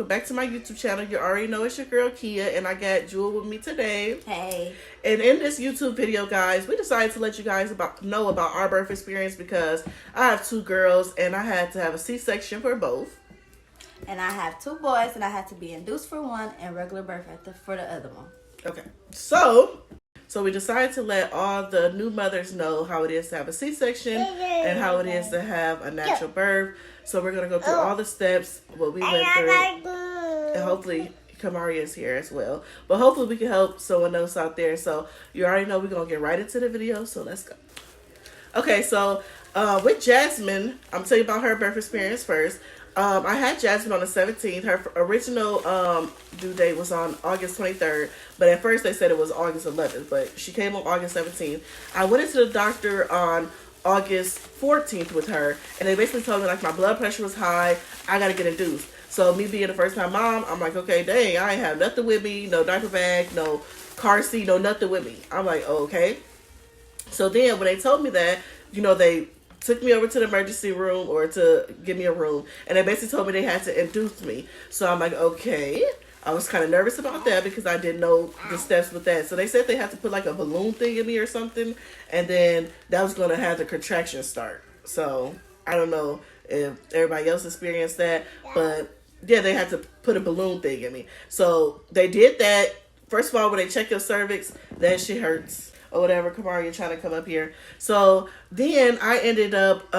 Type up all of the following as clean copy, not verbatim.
welcome back to my YouTube channel. You already know it's your girl Kia, and I got Jewel with me today. Hey. And in this YouTube video, guys, we decided to let you guys know about our birth experience because I have two girls and I had to have a C-section for both. And I have two boys and I had to be induced for one and regular birth for the other one. Okay. So we decided to let all the new mothers know how it is to have a C-section and how it is to have a natural birth. So we're going to go through all the steps, what we went through, and hopefully Kamari is here as well. But hopefully we can help someone else out there. So you already know we're going to get right into the video, so let's go. Okay, so with Jasmine, I'm telling you about her birth experience first. I had Jasmine on the 17th. Her original due date was on August 23rd, but at first they said it was August 11th, but she came on August 17th. I went into the doctor on August 14th with her, and they basically told me, like, my blood pressure was high, I gotta get induced. So me being a first-time mom, I'm like, okay, dang, I ain't have nothing with me, no diaper bag, no car seat, no nothing with me. I'm like, oh, okay. So then when they told me that, you know, they took me over to the emergency room or to give me a room, and they basically told me they had to induce me. So I'm like, okay. I was kind of nervous about that because I didn't know the steps with that. So they said they had to put like a balloon thing in me or something, and then that was going to have the contraction start. So I don't know if everybody else experienced that, but yeah, they had to put a balloon thing in me. So they did that. First of all, when they check your cervix, that shit hurts. Or whatever. Kamari, you're trying to come up here. So then I ended up,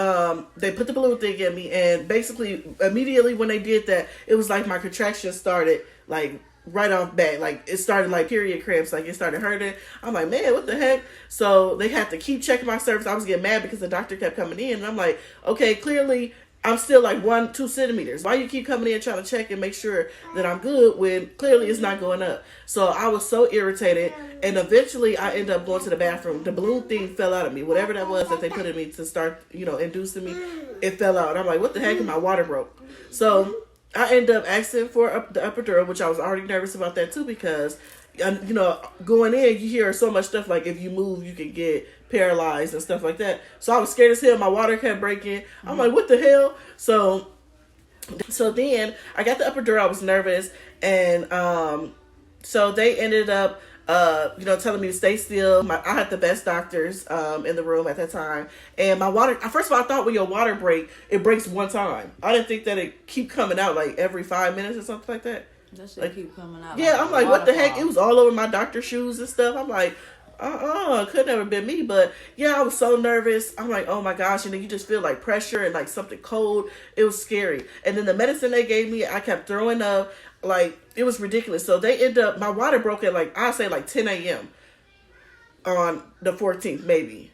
they put the balloon thing in me, and basically immediately when they did that, it was like my contraction started like right off bat. Like it started like period cramps, like it started hurting. I'm like, man, what the heck? So they had to keep checking my cervix. I was getting mad because the doctor kept coming in, and I'm like, okay, clearly I'm still like 1-2 centimeters. Why you keep coming in trying to check and make sure that I'm good when clearly it's not going up? So I was so irritated, and eventually I ended up going to the bathroom. The balloon thing fell out of me. Whatever that was that they put in me to start, you know, inducing me, it fell out. I'm like, what the heck? And my water broke. So I ended up asking for the epidural, which I was already nervous about that too because, you know, going in, you hear so much stuff like if you move, you can get paralyzed and stuff like that. So I was scared as hell. My water kept breaking. I'm like, what the hell? So then I got the epidural. I was nervous, and so they ended up you know, telling me to stay still. I had the best doctors in the room at that time, and my water. First of all, I thought when your water break, it breaks one time. I didn't think that it keep coming out like every 5 minutes or something like that. That shit keep coming out. Yeah, I'm like, what the heck? It was all over my doctor shoes and stuff. I'm like, could never been me. But yeah, I was so nervous. I'm like, oh my gosh. And then you just feel like pressure and like something cold. It was scary. And then the medicine they gave me, I kept throwing up. Like, it was ridiculous. So they end up, my water broke at like, I'd say like 10 a.m. on the 14th, maybe.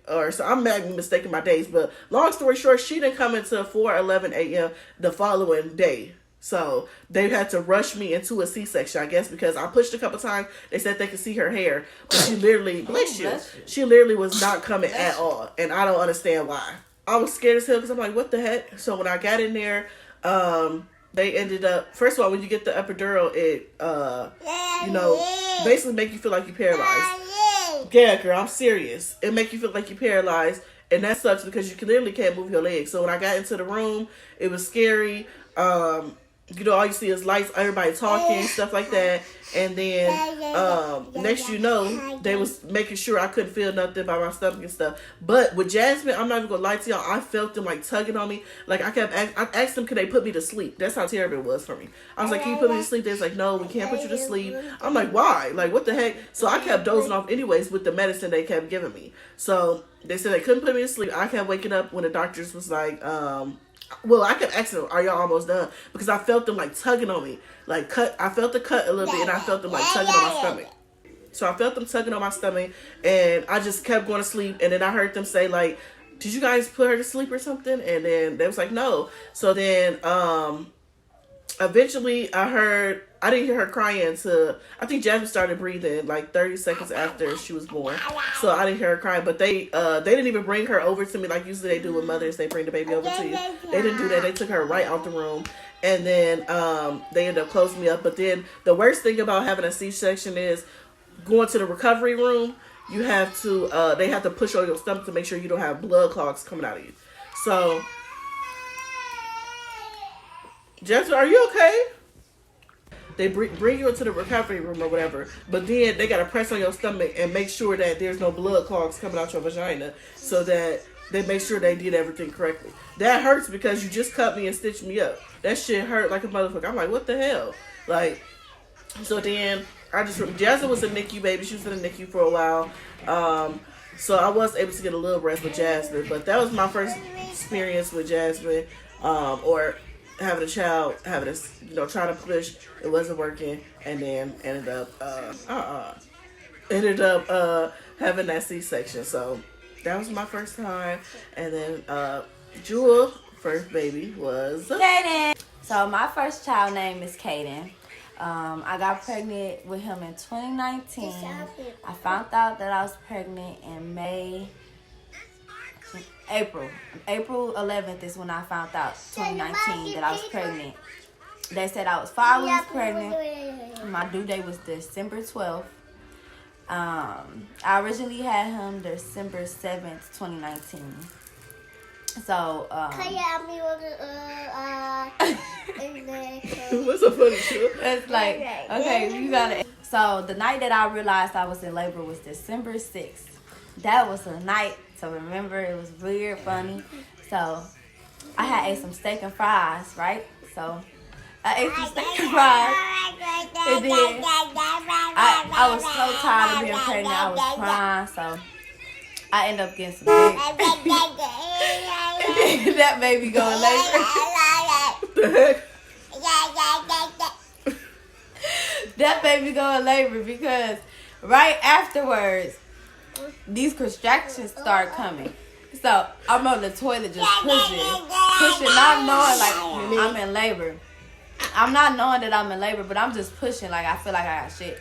Or so I'm mistaking my days. But long story short, she didn't come until 4:11 a.m. the following day. So they had to rush me into a C-section, I guess, because I pushed a couple times. They said they could see her hair, but she literally, bless you, she literally was not coming at all, and I don't understand why. I was scared as hell because I'm like, what the heck? So when I got in there, they ended up, first of all, when you get the epidural, it, you know, basically make you feel like you're paralyzed. Yeah, girl, I'm serious. It make you feel like you're paralyzed, and that sucks because you literally can't move your legs. So when I got into the room, it was scary. You know, all you see is lights, everybody talking, stuff like that. And then, next you know, they was making sure I couldn't feel nothing by my stomach and stuff. But with Jasmine, I'm not even gonna lie to y'all, I felt them like tugging on me. Like I asked them, could they put me to sleep? That's how terrible it was for me. I was like, can you put me to sleep? They was like, no, we can't put you to sleep. I'm like, why? Like, what the heck? So I kept dozing off anyways with the medicine they kept giving me. So they said they couldn't put me to sleep. I kept waking up when the doctors was like, well, I kept asking them, are y'all almost done? Because I felt them like tugging on me. Like I felt the cut a little bit, and I felt them like tugging on my stomach. So I felt them tugging on my stomach, and I just kept going to sleep. And then I heard them say like, did you guys put her to sleep or something? And then they was like, no. So then eventually I didn't hear her crying until I think Jasmine started breathing like 30 seconds after she was born. So I didn't hear her crying, but they didn't even bring her over to me like usually they do with mothers. They bring the baby over to you. They didn't do that. They took her right out the room, and then they ended up closing me up. But then the worst thing about having a C-section is going to the recovery room. You have to they have to push on your stomach to make sure you don't have blood clots coming out of you. So Jasmine, are you okay? They bring you into the recovery room or whatever, but then they gotta press on your stomach and make sure that there's no blood clogs coming out your vagina, so that they make sure they did everything correctly. That hurts because you just cut me and stitched me up. That shit hurt like a motherfucker. I'm like, what the hell? Like, so then Jasmine was a NICU baby. She was in the NICU for a while. So I was able to get a little rest with Jasmine, but that was my first experience with Jasmine, or having a child, having a, trying to push, it wasn't working, and then ended up having that C-section. So that was my first time, and then Jewel, first baby, was Kaden. So my first child name is Kaden. I got pregnant with him in 2019. I found out that I was pregnant in April 11th is when I found out, 2019, that I was pregnant. They said I was 5 weeks pregnant. My due date was December 12th. I originally had him December 7th, 2019. So, what's so funny, shit? it's like, okay, you gotta. So the night that I realized I was in labor was December 6th. That was a night to remember. It was weird, funny. So I had ate some steak and fries, right? So I ate some steak and fries, and then I was so tired of being pregnant. I was crying, so I ended up getting some dick. And then that baby go in labor. The heck? That baby go in labor because right afterwards, these contractions start coming. So I'm on the toilet just pushing, not knowing like I'm in labor. I'm not knowing that I'm in labor, but I'm just pushing like I feel like I got shit.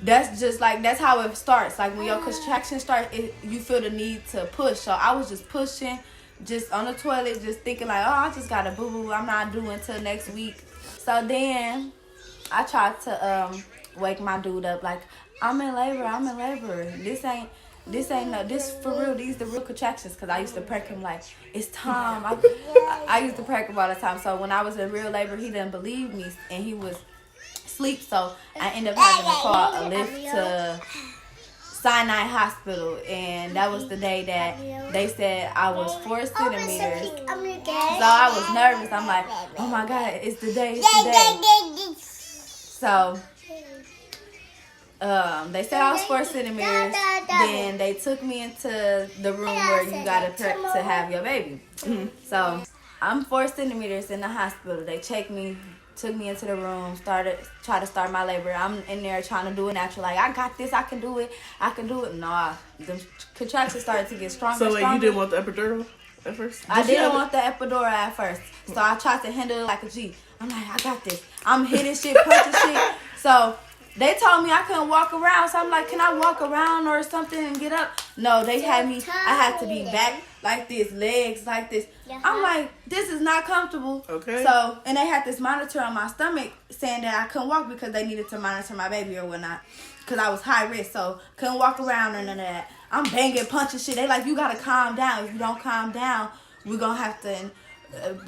That's how it starts. Like when your contractions start, you feel the need to push. So I was just pushing, just on the toilet, just thinking like, oh, I just got a boo-boo. I'm not due until next week. So then I tried to wake my dude up like, I'm in labor. This for real. These the real contractions. Because I used to prank him like, it's time. I used to prank him all the time. So when I was in real labor, he didn't believe me. And he was asleep. So I ended up having to call a lift to Sinai Hospital. And that was the day that they said I was 4 centimeters. So I was nervous. I'm like, oh my God, it's the day. So they said I was 4 centimeters. Then they took me into the room where you gotta prep to have your baby. So I'm 4 centimeters in the hospital. They checked me, took me into the room, tried to start my labor. I'm in there trying to do it natural. Like, I got this, I can do it. Nah, the contractions started to get stronger. So wait, you didn't want the epidural at first? I didn't want the epidural at first. So I tried to handle it like a G. I'm like, I got this. I'm hitting shit, punching shit. So they told me I couldn't walk around. So I'm like, can I walk around or something and get up? No, they had me, I had to be back like this, legs like this. I'm like, this is not comfortable. Okay. So, and they had this monitor on my stomach saying that I couldn't walk because they needed to monitor my baby or whatnot. Because I was high risk, so couldn't walk around or none of that. I'm banging, punching shit. They like, you got to calm down. If you don't calm down, we're going to have to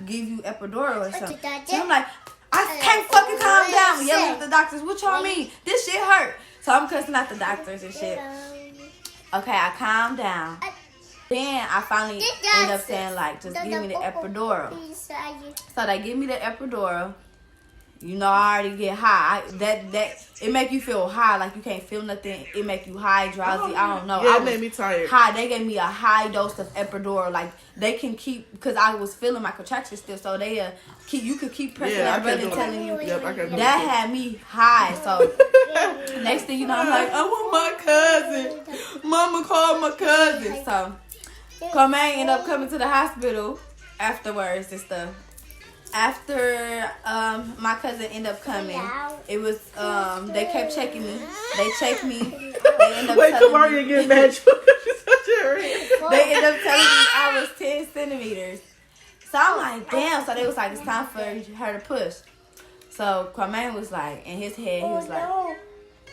give you epidural or something. So I'm like, I can't fucking calm down. Yelling at the doctors, what y'all mean? This shit hurt. So I'm cussing out the doctors and shit. Okay, I calmed down. Then I finally end up saying like, just give me the epidural. So they give me the epidural. You know, I already get high. It make you feel high, like you can't feel nothing. It make you high, drowsy. I don't know. Yeah, it made me tired. High. They gave me a high dose of epidural. Like they can keep, because I was feeling my contractions still, so they you could keep pressing that button, telling you. That had me high. So next thing you know, I'm like, I want my cousin. Mama called my cousin. So Carmaine ended up coming to the hospital afterwards and stuff. After my cousin ended up coming, it was they kept checking me. They checked me. They ended up wait, telling Kamaria get mad. They ended up telling me I was 10 centimeters. So I'm like, damn. So they was like, it's time for her to push. So Carmaine was like, in his head, he was like,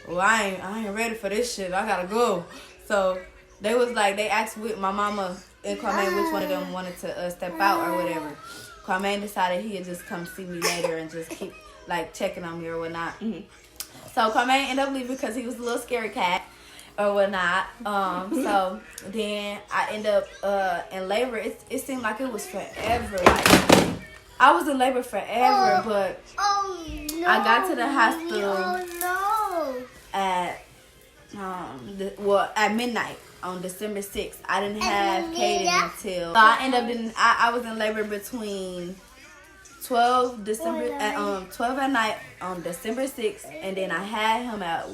well, I ain't ready for this shit. I gotta go. So they was like, they asked with my mama and Carmaine which one of them wanted to step out or whatever. Kwame decided he'd just come see me later and just keep like checking on me or whatnot. So Kwame ended up leaving because he was a little scary cat or whatnot. So then I ended up in labor. It seemed like it was forever. Like I was in labor forever, but I got to the hospital at at midnight on December 6th. I didn't have Kaden until so I ended up I was in labor between 12 at night on December 6th, and then I had him at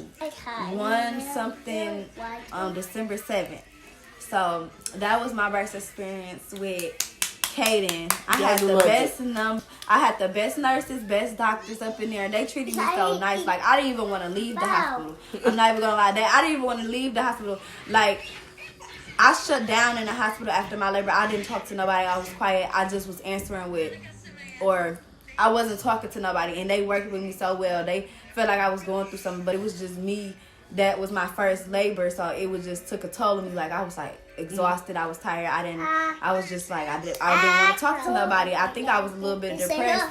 1 something on December 7th. So that was my birth experience with Kaden. I had the best nurses, best doctors up in there. They treated me so nice. Like I didn't even want to leave the hospital. I'm not even gonna lie. I didn't even want to leave the hospital. Like I shut down in the hospital after my labor. I didn't talk to nobody. I was quiet. I just was answering or I wasn't talking to nobody, and they worked with me so well. They felt like I was going through something, but it was just me. That was my first labor, so it was just took a toll on me. Like I was like exhausted. I was tired. I was just like I didn't want to talk to nobody. I think I was a little bit depressed,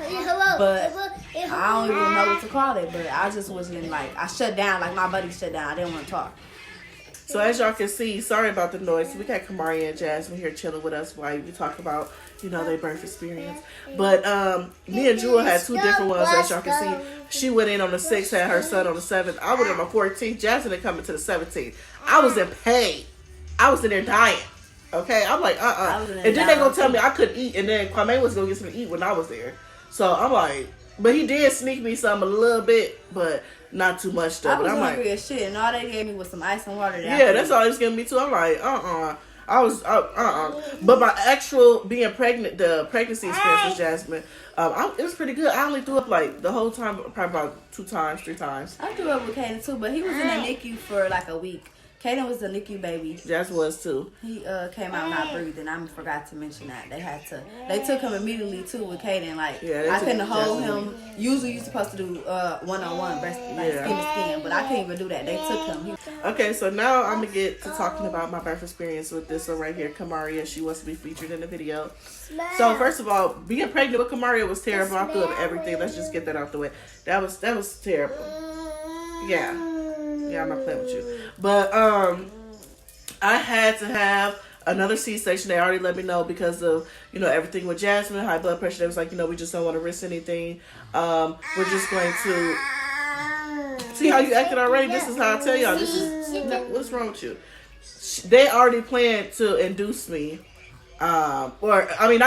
but I don't even know what to call it. But I just wasn't like I shut down. Like my body shut down. I didn't want to talk. So as y'all can see, sorry about the noise. We got Kamari and Jasmine here chilling with us while we talk about, their birth experience. But me and Jewel had 2 different ones, as y'all can see. She went in on the 6th, had her son on the 7th. I went on the 14th. Jasmine had coming to the 17th. I was in pain. I was in there dying. Okay? I'm like, And then they gonna tell me I couldn't eat, and then Kwame was gonna get something to eat when I was there. So I'm like, but he did sneak me some a little bit, but not too much though. I was but I'm hungry like, as shit, and all they gave me was some ice and water. That's all he was giving me too. I'm like, I was, But my actual being pregnant, the pregnancy experience with Jasmine, it was pretty good. I only threw up like the whole time, probably about 2 times, 3 times. I threw up with Kaden too, but he was in the NICU for like a week. Kaden was the NICU baby. Jas was too. He came out not breathing. I forgot to mention that. They took him immediately too with Kaden. Like I couldn't hold him. Usually you're supposed to do one-on-one breast, like skin to skin, but I couldn't even do that. They took him. Okay, so now I'm gonna get to talking about my birth experience with this one right here, Kamaria. She wants to be featured in the video. So first of all, being pregnant with Kamaria was terrible. I threw up everything. Let's just get that out the way. That was terrible. Yeah. Yeah, I'm not playing with you. But I had to have another C-section. They already let me know because of, everything with Jasmine, high blood pressure. They was like, we just don't want to risk anything. We're just going to see how you acted already. This is how I tell y'all. What's wrong with you? They already planned to induce me. Not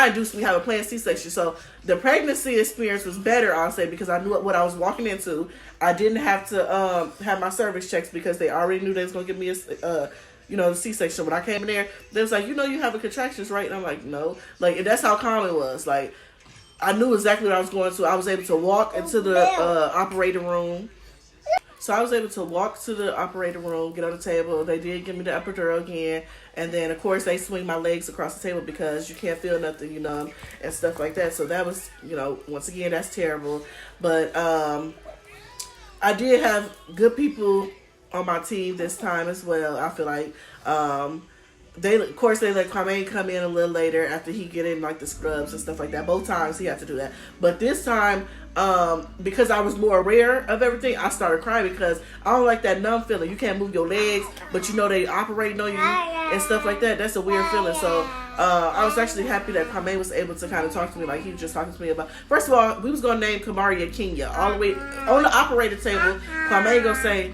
induce me, have a planned C-section. So the pregnancy experience was better, I'll say, because I knew what I was walking into. I didn't have to have my cervix checks because they already knew they was going to give me the C-section. When I came in there, they was like, you having contractions, right? And I'm like, no. Like, that's how calm it was. Like, I knew exactly what I was going to. I was able to walk into the operating room. So I was able to walk to the operating room, get on the table. They did give me the epidural again. And then, of course, they swing my legs across the table because you can't feel nothing, and stuff like that. So that was, once again, that's terrible. But I did have good people on my team this time as well. I feel like they let Kwame come in a little later after he get in like the scrubs and stuff like that. Both times he had to do that. But this time, because I was more aware of everything, I started crying because I don't like that numb feeling. You can't move your legs, but they operating on you and stuff like that. That's a weird feeling. So I was actually happy that Kwame was able to kind of talk to me like he was just talking to me about. First of all, we was gonna name Kamaria Kenya all the way on the operating table. Kwame gonna say,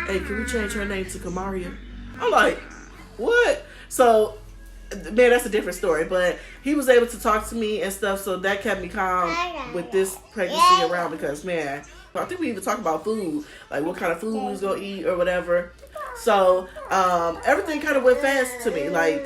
"Hey, can we change her name to Kamaria?" I'm like, "What?" So, man, that's a different story. But he was able to talk to me and stuff, so that kept me calm with this pregnancy around because, man, I think we even talked about food, like what kind of food we was going to eat or whatever. So, everything kind of went fast to me. Like,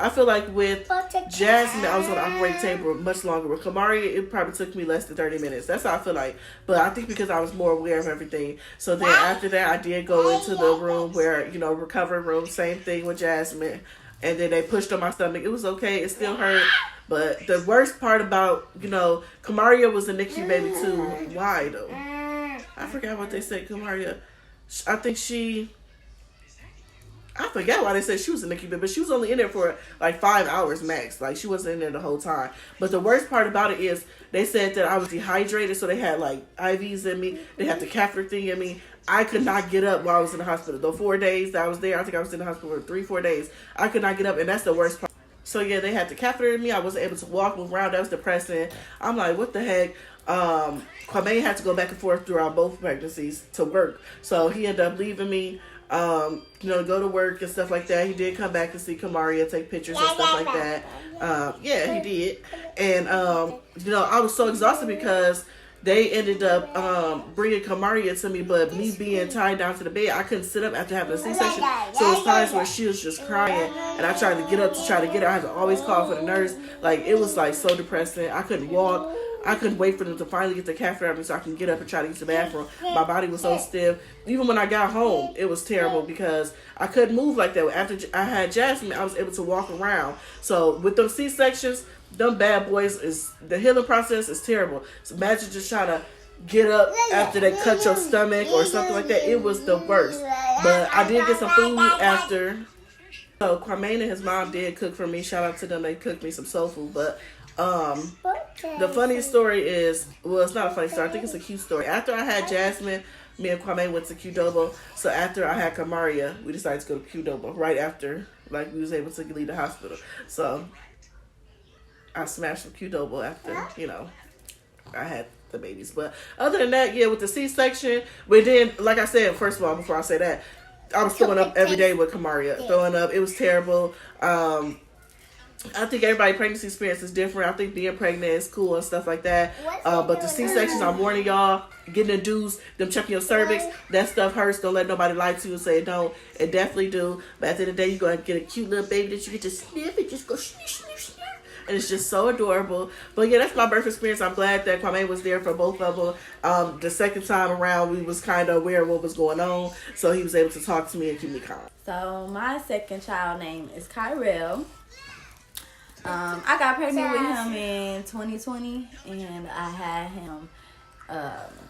I feel like with Jasmine, I was on the operating table much longer. With Kamari, it probably took me less than 30 minutes. That's how I feel like. But I think because I was more aware of everything. So then after that, I did go into the room where, recovery room, same thing with Jasmine. And then they pushed on my stomach. It was okay. It still hurt. But the worst part about, Kamaria was a NICU baby too. Why though? I forgot what they said, Kamaria. I think I forget why they said she was in the NICU, but she was only in there for like 5 hours max. Like she wasn't in there the whole time. But the worst part about it is they said that I was dehydrated, so they had like IVs in me. They had the catheter thing in me. I could not get up while I was in the hospital. The 4 days that I was there, I think I was in the hospital for 3-4 days. I could not get up, and that's the worst part. So yeah, they had the catheter in me. I wasn't able to walk, move around. That was depressing. I'm like, what the heck? Kwame had to go back and forth throughout both pregnancies to work. So he ended up leaving me, go to work and stuff like that. He did come back to see Kamaria, take pictures and stuff like that. Yeah, he did. And, I was so exhausted because they ended up bringing Kamaria to me, but me being tied down to the bed, I couldn't sit up after having a C-section. So it was times where she was just crying, and I tried to get up to try to get her. I had to always call for the nurse. Like, it was like so depressing. I couldn't walk. I couldn't wait for them to finally get the catheter out of me so I can get up and try to use the bathroom. My body was so stiff. Even when I got home, it was terrible because I couldn't move like that. After I had Jasmine, I was able to walk around. So with those C-sections, them bad boys, the healing process is terrible. So imagine just trying to get up after they cut your stomach or something like that. It was the worst. But I did get some food after. So Kwame and his mom did cook for me. Shout out to them. They cooked me some soul food. But the funniest story is, well, it's not a funny story. I think it's a cute story. After I had Jasmine, me and Kwame went to Qdoba. So after I had Kamaria, we decided to go to Qdoba right after, like, we was able to leave the hospital. So I smashed some Qdoba after, I had the babies. But other than that, yeah, with the C-section, but then, like I said, first of all, before I say that, I was throwing up every day with Kamaria. Throwing up, it was terrible. I think everybody's pregnancy experience is different. I think being pregnant is cool and stuff like that. But the C-sections, I'm warning y'all, getting induced, them checking your cervix, that stuff hurts. Don't let nobody lie to you and say it don't. It definitely do. But at the end of the day, you're going to get a cute little baby that you get to sniff and just go sniff, sniff, sniff. And it's just so adorable. But yeah, that's my birth experience. I'm glad that Kwame was there for both of them. The second time around, we was kind of aware of what was going on. So he was able to talk to me and keep me calm. So my second child name is Kyrell. I got pregnant with him in 2020, and I had him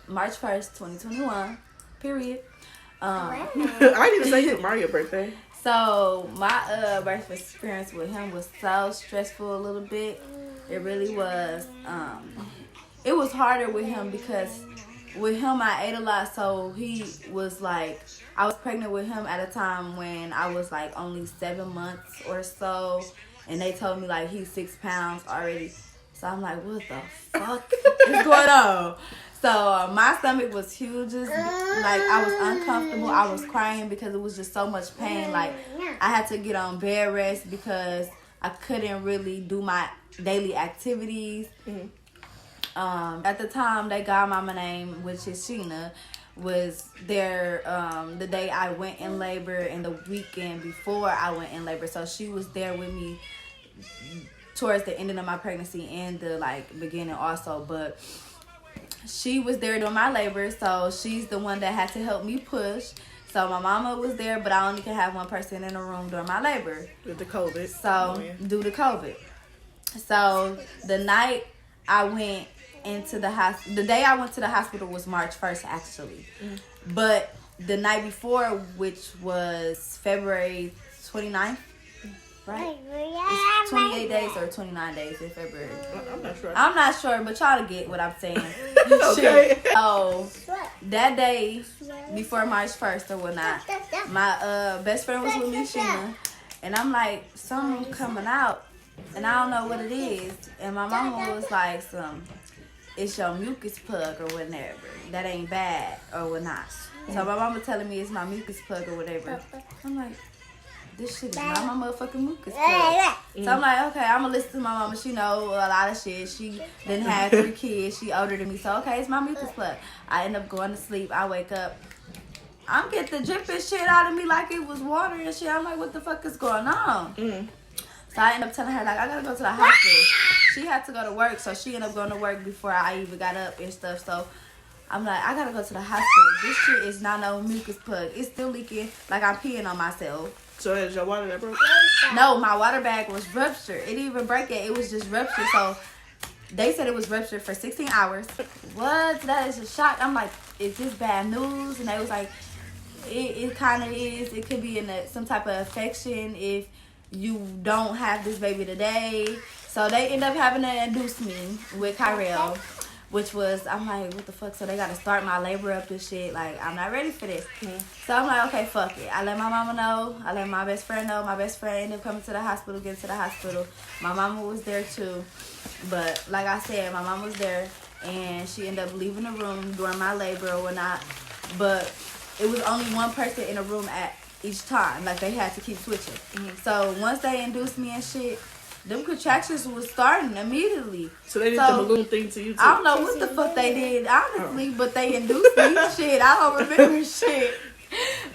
March 1st, 2021, period. I didn't even say your Mario birthday. So my birth experience with him was so stressful a little bit. It really was. It was harder with him because with him I ate a lot, so he was like, I was pregnant with him at a time when I was like only 7 months or so. And they told me, like, he's 6 pounds already. So I'm like, what the fuck is going on? So my stomach was huge. Like, I was uncomfortable. I was crying because it was just so much pain. Like, I had to get on bed rest because I couldn't really do my daily activities. At the time, their godmama name, which is Sheena, was there the day I went in labor and the weekend before I went in labor. So she was there with me towards the ending of my pregnancy and the beginning also. But she was there during my labor, so she's the one that had to help me push. So my mama was there, but I only could have one person in the room during my labor. Due to COVID. So, due to COVID. So the night I went into the hospital, the day I went to the hospital was March 1st actually. But the night before, which was February 29th, right? It's 28 days or 29 days in February. I'm not sure, but y'all get what I'm saying. Okay. So that day before March 1st or whatnot, my best friend was with me, Sheena, and I'm like, something coming out, and I don't know what it is. And my mama was like, it's your mucus plug or whatever. That ain't bad or whatnot. So my mama telling me it's my mucus plug or whatever. I'm like, this shit is not my motherfucking mucus plug. So I'm like, okay, I'm gonna listen to my mama. She know a lot of shit. She didn't have 3 kids. She older than me. So okay, it's my mucus plug. I end up going to sleep. I wake up. I'm getting the dripping shit out of me like it was water and shit. I'm like, what the fuck is going on? So I end up telling her, like, I gotta go to the hospital. She had to go to work, so she ended up going to work before I even got up and stuff. So I'm like, I gotta go to the hospital. This shit is not no mucus plug. It's still leaking like I'm peeing on myself. So is your water that broke? No, my water bag was ruptured. It didn't even break it. It was just ruptured. So they said it was ruptured for 16 hours. What? That is a shock. I'm like, is this bad news? And they was like, it kind of is. It could be in some type of infection if you don't have this baby today. So they end up having to induce me with Kyrell, which was, I'm like, what the fuck? So they got to start my labor up and shit. Like, I'm not ready for this. So I'm like, okay, fuck it. I let my mama know. I let my best friend know. My best friend ended up coming to the hospital, getting to the hospital. My mama was there too. But like I said, my mom was there. And she ended up leaving the room during my labor or whatnot. But it was only one person in the room at each time. Like, they had to keep switching. So once they induced me and shit, them contractions was starting immediately. So they did the balloon thing to you too? I don't know what the fuck they did, honestly, but they induced me. Shit, I don't remember shit.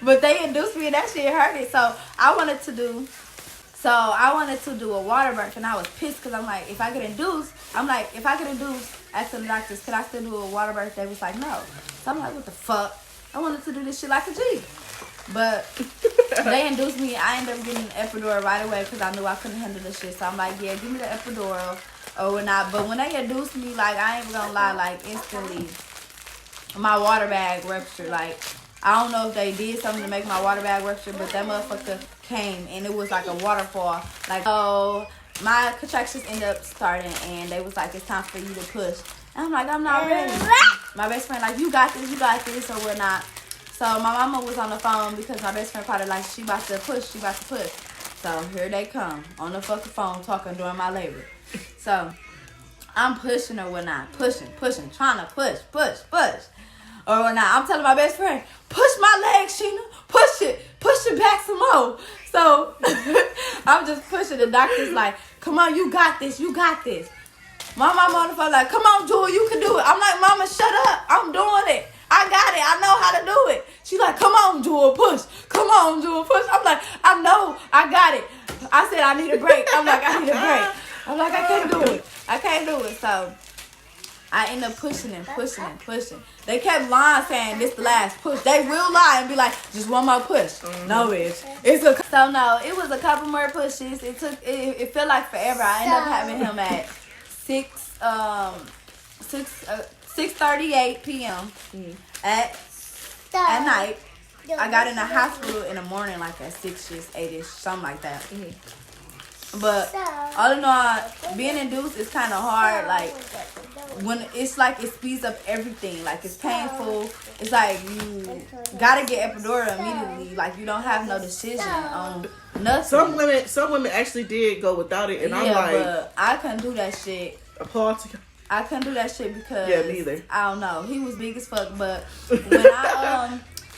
But they induced me and that shit hurted. So I wanted to do a water birth, and I was pissed because I'm like, if I get induced, asking the doctors, could I still do a water birth? They was like, no. So I'm like, what the fuck? I wanted to do this shit like a G. But they induced me. I ended up getting an epidural right away because I knew I couldn't handle this shit. So I'm like, yeah, give me the epidural or whatnot. But when they induced me, like, I ain't gonna lie, like, instantly, my water bag ruptured. Like, I don't know if they did something to make my water bag rupture, but that motherfucker came and it was like a waterfall. Like, oh, my contractions ended up starting and they was like, it's time for you to push. And I'm like, I'm not ready. My best friend like, you got this or whatnot. So my mama was on the phone because my best friend probably like, she about to push. So here they come on the fucking phone talking during my labor. So I'm pushing or whatnot, pushing, trying to push or whatnot. I'm telling my best friend, push my leg, Sheena, push it back some more. So I'm just pushing. The doctor's like, come on, you got this. My mama on the phone like, come on, Jewel, you can do it. I'm like, mama, shut up. I'm doing it. I got it. I know how to do it. She's like, come on, Jewel, push. I'm like, I know. I got it. I said, I need a break. I'm like, I can't do it. So I end up pushing. They kept lying saying this the last push. They will lie and be like, just one more push. No, bitch. It was a couple more pushes. It felt like forever. I ended up having him at 6:38 p.m. at night. I got in the hospital in the morning, like at 6ish, 8ish, something like that. But all in all, being induced is kind of hard. Like, when it's like it speeds up everything. Like, it's painful. It's like you gotta get epidural immediately. Like, you don't have no decision on nothing. Some women actually did go without it, and I'm like, but I couldn't do that shit. Applaud to you. I couldn't do that shit because me either. I don't know. He was big as fuck, but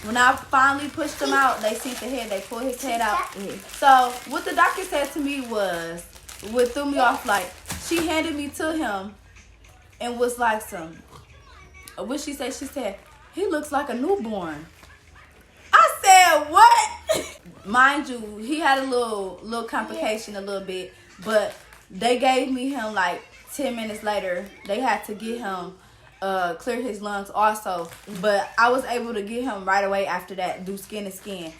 when I finally pushed him out, they seen the head. They pulled his head out. So what the doctor said to me was, what threw me off, like, she handed me to him and was like what she said? She said, he looks like a newborn. I said, what? Mind you, he had a little complication a little bit, but they gave me him like 10 minutes later. They had to get him clear his lungs also, but I was able to get him right away after that, do skin to skin.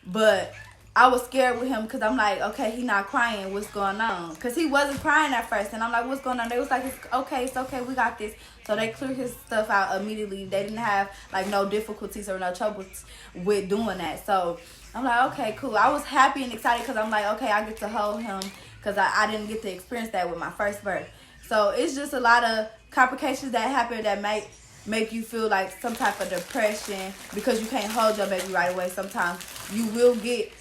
But I was scared with him because I'm like, okay, he not crying, what's going on? Because he wasn't crying at first, and I'm like, what's going on? They was like, it's okay, we got this. So they cleared his stuff out immediately. They didn't have like no difficulties or no troubles with doing that. So I'm like, okay, cool. I was happy and excited because I'm like, okay, I get to hold him because I didn't get to experience that with my first birth. So it's just a lot of complications that happen that make you feel like some type of depression because you can't hold your baby right away. Sometimes you will get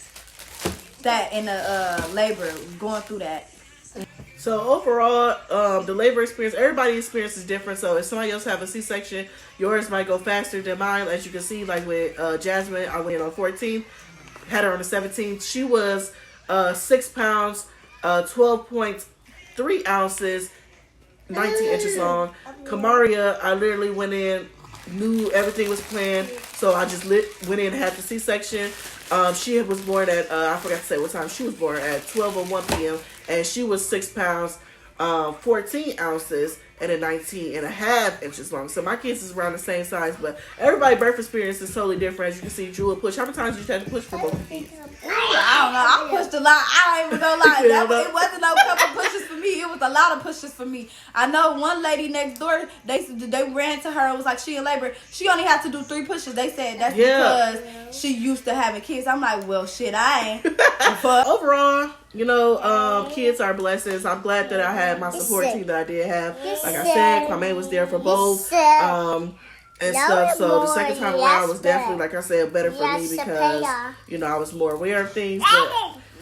that in the labor, going through that. So overall, the labor experience, everybody's experience is different. So if somebody else have a C-section, yours might go faster than mine. As you can see, like with Jasmine, I went on 14th, had her on the 17th. She was 6 pounds, 12.3 ounces, 19 inches long. Kamaria, I literally went in, knew everything was planned, so I just went in and had the C-section. She was born at, I forgot to say what time she was born, at 12:01 p.m. And she was 6 pounds, 14 ounces, and a 19.5 inches long. So my kids is around the same size, but everybody's birth experience is totally different. As you can see, Jewel pushed. How many times did you have to push for both of you? I don't know. I pushed a lot. I ain't even gonna lie. It wasn't no couple pushes for me. It was a lot of pushes for me. I know one lady next door, they ran to her and was like, she in labor. She only had to do 3 pushes. They said that's because she used to having kids. I'm like, well, shit, I ain't. But overall, you know, kids are blessings. I'm glad that I had my support team that I did have. Like I said, Kwame was there for both. And stuff. So the second time around was definitely, like I said, better for me because, you know, I was more aware of things. But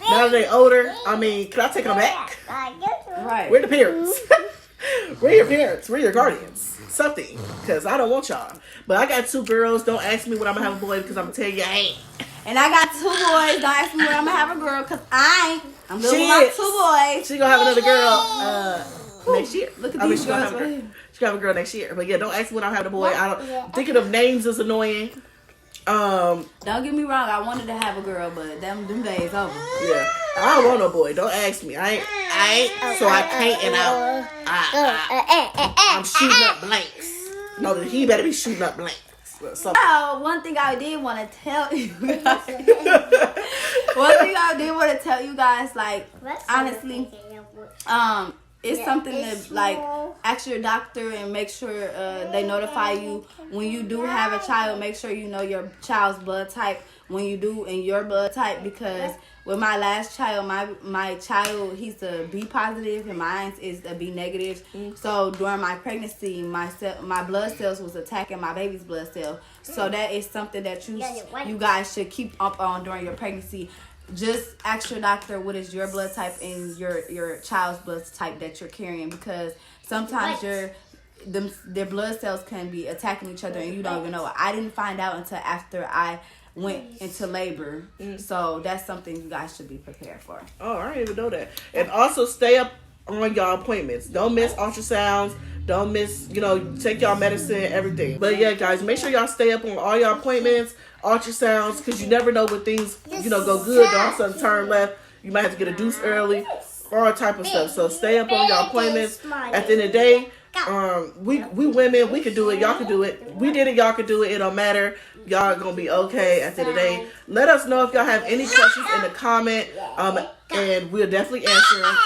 now that they're older, I mean, can I take them back? right. We're the parents. We're your parents. We're your guardians. Something. Because I don't want y'all. But I got 2 girls. Don't ask me when I'm going to have a boy because I'm going to tell you I ain't. And I got 2 boys. Don't ask me when I'm going to have a girl because I ain't. I'm good with my 2 boys. She going to have another girl next year. Look at these girls. She's gonna have a girl next year. But yeah, don't ask me when I have a boy. I don't thinking of names is annoying. Don't get me wrong, I wanted to have a girl, but them days over. Yeah. I don't want no boy. Don't ask me. I ain't so I can't and I'm shooting up blanks. No, he better be shooting up blanks. So one thing I did want to tell you guys. Like, honestly, it's something to like ask your doctor and make sure they notify you when you do have a child. Make sure you know your child's blood type when you do and your blood type, because with my last child, my child, he's a B positive and mine is a B negative. So during my pregnancy, my blood cells was attacking my baby's blood cell. So that is something that you guys should keep up on during your pregnancy. Just ask your doctor what is your blood type and your child's blood type that you're carrying, because sometimes their blood cells can be attacking each other and you don't even know it. I didn't find out until after I went into labor. So that's something you guys should be prepared for. Oh, I didn't even know that. And also stay up on y'all appointments. Don't miss ultrasounds. Don't miss, take y'all medicine, everything. But yeah, guys, make sure y'all stay up on all y'all appointments, ultrasounds, because you never know when things, go good. All of a sudden turn left. You might have to get a deuce early, all type of stuff. So stay up on y'all appointments. At the end of the day, we women, we can do it. Y'all can do it. We did it. Y'all can do it. It don't matter. Y'all gonna be okay at the end of the day. Let us know if y'all have any questions in the comment, and we'll definitely answer them.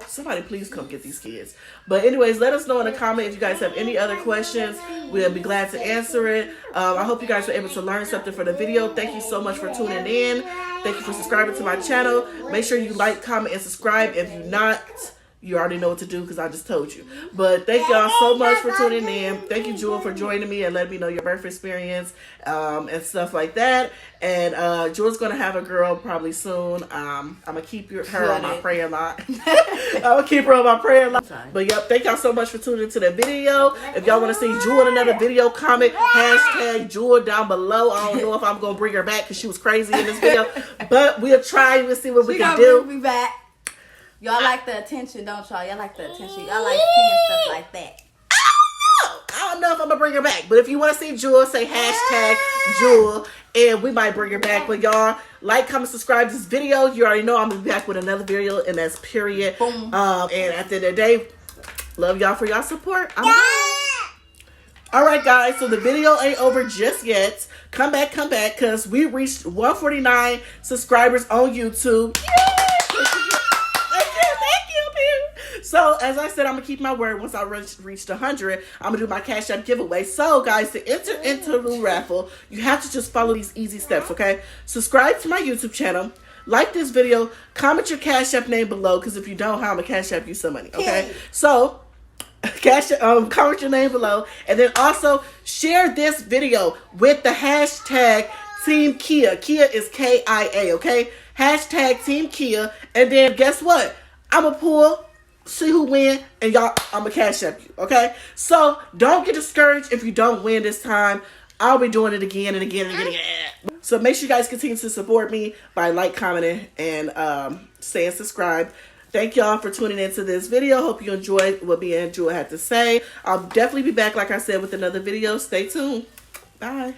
Somebody please come get these kids. But anyways, let us know in the comment if you guys have any other questions. We'll be glad to answer it. I hope you guys were able to learn something for the video. Thank you so much for tuning in. Thank you for subscribing to my channel. Make sure you like, comment, and subscribe. If you're not, you already know what to do because I just told you. But thank y'all so much for tuning in. Thank you, Jewel, for joining me and letting me know your birth experience and stuff like that. And Jewel's going to have a girl probably soon. I'm going to keep her on my prayer line. I'm going to keep her on my prayer line. But yep, thank y'all so much for tuning into the video. If y'all want to see Jewel in another video, comment #Jewel down below. I don't know if I'm going to bring her back because she was crazy in this video. But we'll try. We'll see what we can do. Bring me back. Y'all like the attention, don't y'all? Y'all like the attention. Y'all like seeing stuff like that. I don't know if I'm going to bring her back. But if you want to see Jewel, say #Jewel. And we might bring her back. But y'all, like, comment, subscribe to this video. You already know I'm going to be back with another video. And that's period. Boom. And at the end of the day, love y'all for y'all support. Alright, guys. So the video ain't over just yet. Come back. Because we reached 149 subscribers on YouTube. So, as I said, I'm going to keep my word. Once I reach 100, I'm going to do my Cash App giveaway. So, guys, to enter into the raffle, you have to just follow these easy steps, okay? Subscribe to my YouTube channel. Like this video. Comment your Cash App name below, because if you don't, how I'm going to Cash App you some money, okay? So, comment your name below. And then also, share this video with the #Team Kia. Kia is KIA, okay? #Team Kia. And then, guess what? I'm going to pull... see who win, and y'all, I'm gonna Cash App you, okay? So, don't get discouraged if you don't win this time. I'll be doing it again and again and again. So, make sure you guys continue to support me by commenting, and saying subscribe. Thank y'all for tuning into this video. Hope you enjoyed what me and Jewel had to say. I'll definitely be back, like I said, with another video. Stay tuned. Bye.